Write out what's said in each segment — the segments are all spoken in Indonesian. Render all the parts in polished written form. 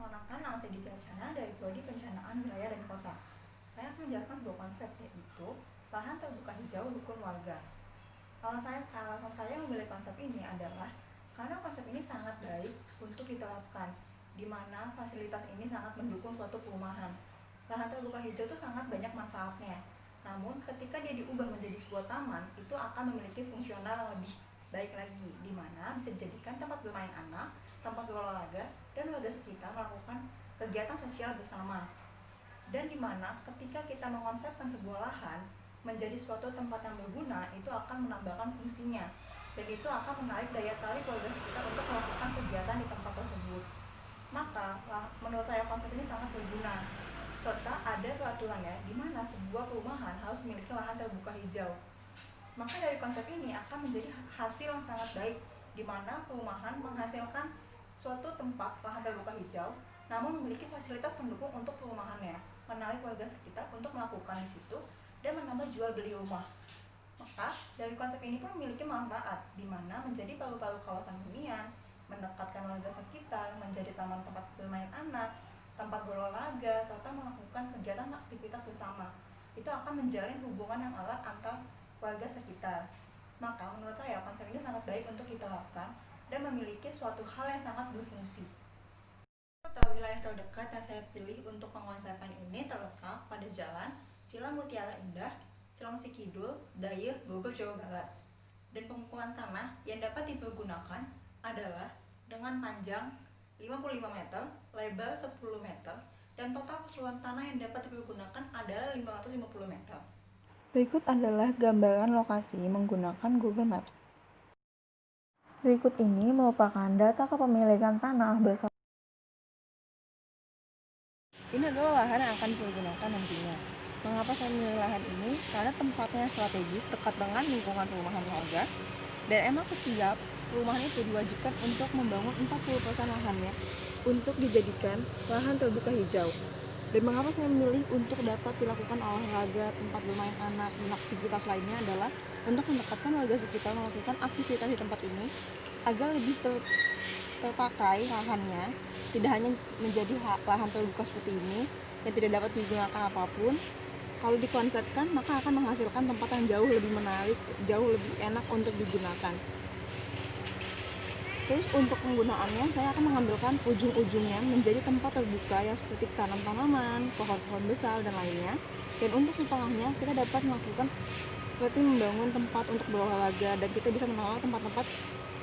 Perkenalkan, nama saya Divya Cana dari Prodi Perencanaan Wilayah dan Kota. Saya akan menjelaskan sebuah konsep, yaitu lahan terbuka hijau rukun warga. Alasan saya memilih konsep ini adalah karena konsep ini sangat baik untuk diterapkan, di mana fasilitas ini sangat mendukung suatu perumahan. Lahan terbuka hijau itu sangat banyak manfaatnya. Namun, ketika dia diubah menjadi sebuah taman, itu akan memiliki fungsional yang lebih baik lagi, di mana bisa dijadikan tempat bermain anak, tempat berolahraga, dan warga sekitar melakukan kegiatan sosial bersama. Dan di mana ketika kita mengonsepkan sebuah lahan menjadi suatu tempat yang berguna, itu akan menambahkan fungsinya, dan itu akan menarik daya tarik warga sekitar untuk melakukan kegiatan di tempat tersebut. Maka, menurut saya konsep ini sangat berguna, serta ada peraturannya di mana sebuah perumahan harus memiliki lahan terbuka hijau. Maka dari konsep ini akan menjadi hasil yang sangat baik, di mana perumahan menghasilkan suatu tempat lahan terbuka hijau, namun memiliki fasilitas pendukung untuk perumahannya, menarik warga sekitar untuk melakukan di situ dan menambah jual beli rumah. Maka dari konsep ini pun memiliki manfaat, di mana menjadi paru-paru kawasan hunian, mendekatkan warga sekitar, menjadi taman tempat bermain anak, tempat berolahraga, serta melakukan kegiatan aktivitas bersama. Itu akan menjalin hubungan yang erat antar warga sekitar. Maka menurut saya konsep ini sangat baik untuk diterapkan dan memiliki suatu hal yang sangat berfungsi. Wilayah terdekat yang saya pilih untuk pengonsepan ini terletak pada Jalan Villa Mutiara Indah, Cilengsi Kidul, Dayeuh, Bogor, Jawa Barat. Dan pengukuran tanah yang dapat dipergunakan adalah dengan panjang 55 meter, lebar 10 meter, dan total keseluruhan tanah yang dapat dipergunakan adalah 550 meter. Berikut adalah gambaran lokasi menggunakan Google Maps. Berikut ini merupakan data kepemilikan tanah bersama. Ini adalah lahan yang akan dipergunakan nantinya. Mengapa saya memilih lahan ini? Karena tempatnya strategis, dekat dengan lingkungan perumahan warga, dan emang setiap perumahan itu diwajibkan untuk membangun 40% lahannya untuk dijadikan lahan terbuka hijau. Dan mengapa saya memilih untuk dapat dilakukan olahraga, tempat bermain anak, dan aktivitas lainnya adalah untuk mendekatkan warga sekitar melakukan aktivitas di tempat ini agar lebih terpakai lahannya, tidak hanya menjadi lahan terbuka seperti ini yang tidak dapat digunakan apapun. Kalau dikonsepkan, maka akan menghasilkan tempat yang jauh lebih menarik, jauh lebih enak untuk digunakan. Terus untuk penggunaannya, saya akan mengambilkan ujung-ujungnya menjadi tempat terbuka yang seperti tanam tanaman, pohon-pohon besar, dan lainnya. Dan untuk di tengahnya, kita dapat melakukan seperti membangun tempat untuk berolahraga, dan kita bisa menolak tempat-tempat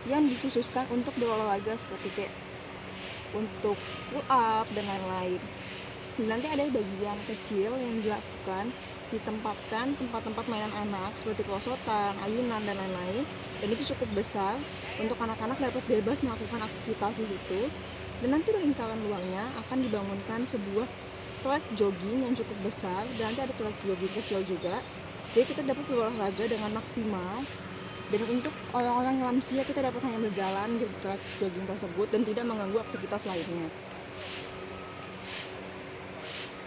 yang dikhususkan untuk berolahraga seperti kayak untuk pull up dan lain-lain. Dan nanti ada bagian kecil yang dilakukan, ditempatkan tempat-tempat mainan anak seperti perosotan, ayunan, dan lain-lain. Dan itu cukup besar untuk anak-anak dapat bebas melakukan aktivitas di situ. Dan nanti lingkaran luarnya akan dibangunkan sebuah track jogging yang cukup besar, dan nanti ada track jogging kecil juga. Jadi kita dapat berolahraga dengan maksimal. Dan untuk orang-orang lansia, kita dapat hanya berjalan di track jogging tersebut dan tidak mengganggu aktivitas lainnya.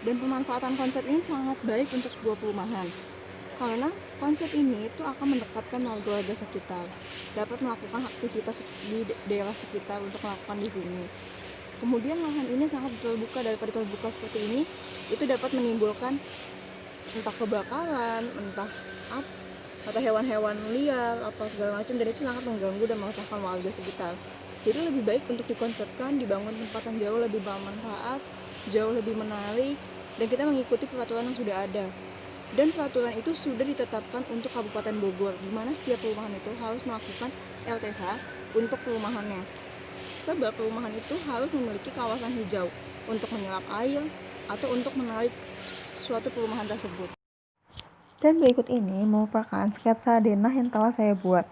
Dan pemanfaatan konsep ini sangat baik untuk sebuah perumahan, karena konsep ini itu akan mendekatkan warga sekitar, dapat melakukan aktivitas di daerah sekitar untuk melakukan di sini. Kemudian lahan ini sangat terbuka, daripada terbuka seperti ini, itu dapat menimbulkan entah kebakaran, entah atau hewan-hewan liar, apa segala macam, dan itu sangat mengganggu dan meresahkan warga sekitar. Jadi lebih baik untuk dikonsepkan, dibangun tempat yang jauh lebih bermanfaat, jauh lebih menarik, dan kita mengikuti peraturan yang sudah ada. Dan peraturan itu sudah ditetapkan untuk Kabupaten Bogor, di mana setiap perumahan itu harus melakukan LTH untuk perumahannya. Sebab perumahan itu harus memiliki kawasan hijau untuk menyerap air atau untuk menarik suatu perumahan tersebut. Dan berikut ini merupakan sketsa denah yang telah saya buat.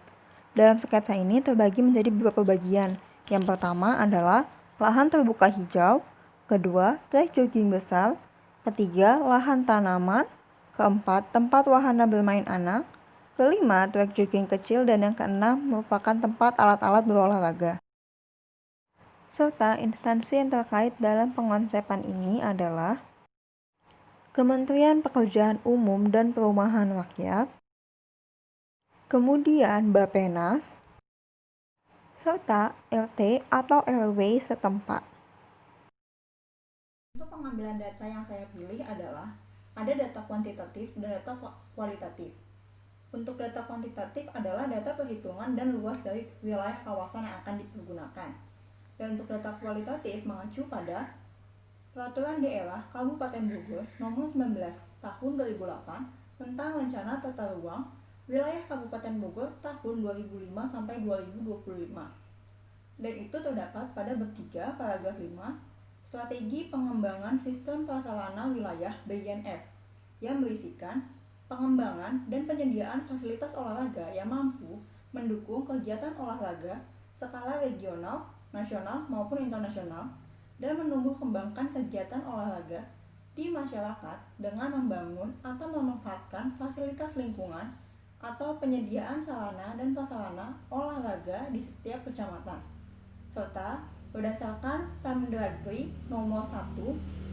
Dalam sketsa ini terbagi menjadi beberapa bagian. Yang pertama adalah lahan terbuka hijau, kedua track jogging besar, ketiga lahan tanaman, keempat tempat wahana bermain anak, kelima track jogging kecil, dan yang keenam merupakan tempat alat-alat berolahraga. Serta instansi yang terkait dalam pengonsepan ini adalah Kementerian Pekerjaan Umum dan Perumahan Rakyat, kemudian Bappenas, serta RT atau RW setempat. Untuk pengambilan data yang saya pilih adalah ada data kuantitatif dan data kualitatif. Untuk data kuantitatif adalah data perhitungan dan luas dari wilayah kawasan yang akan dipergunakan. Dan untuk data kualitatif mengacu pada Peraturan Daerah Kabupaten Bogor Nomor 19 Tahun 2008 tentang Rencana Tata Ruang Wilayah Kabupaten Bogor tahun 2005 sampai 2025. Dan itu terdapat pada bab 3 paragraf 5 Strategi Pengembangan Sistem Prasarana Wilayah bagian F yang berisikan pengembangan dan penyediaan fasilitas olahraga yang mampu mendukung kegiatan olahraga skala regional, nasional maupun internasional dan menumbuh kembangkan kegiatan olahraga di masyarakat dengan membangun atau memanfaatkan fasilitas lingkungan atau penyediaan sarana dan prasarana olahraga di setiap kecamatan, serta berdasarkan Permendagri Nomor 1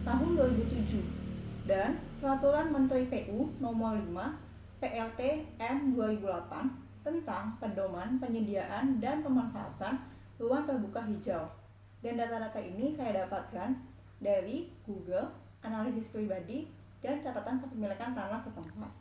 Tahun 2007 dan Peraturan Menteri PU Nomor 5 PLT M 2008 tentang pedoman penyediaan dan pemanfaatan ruang terbuka hijau. Dan data-data ini saya dapatkan dari Google, analisis pribadi, dan catatan kepemilikan tanah setempat.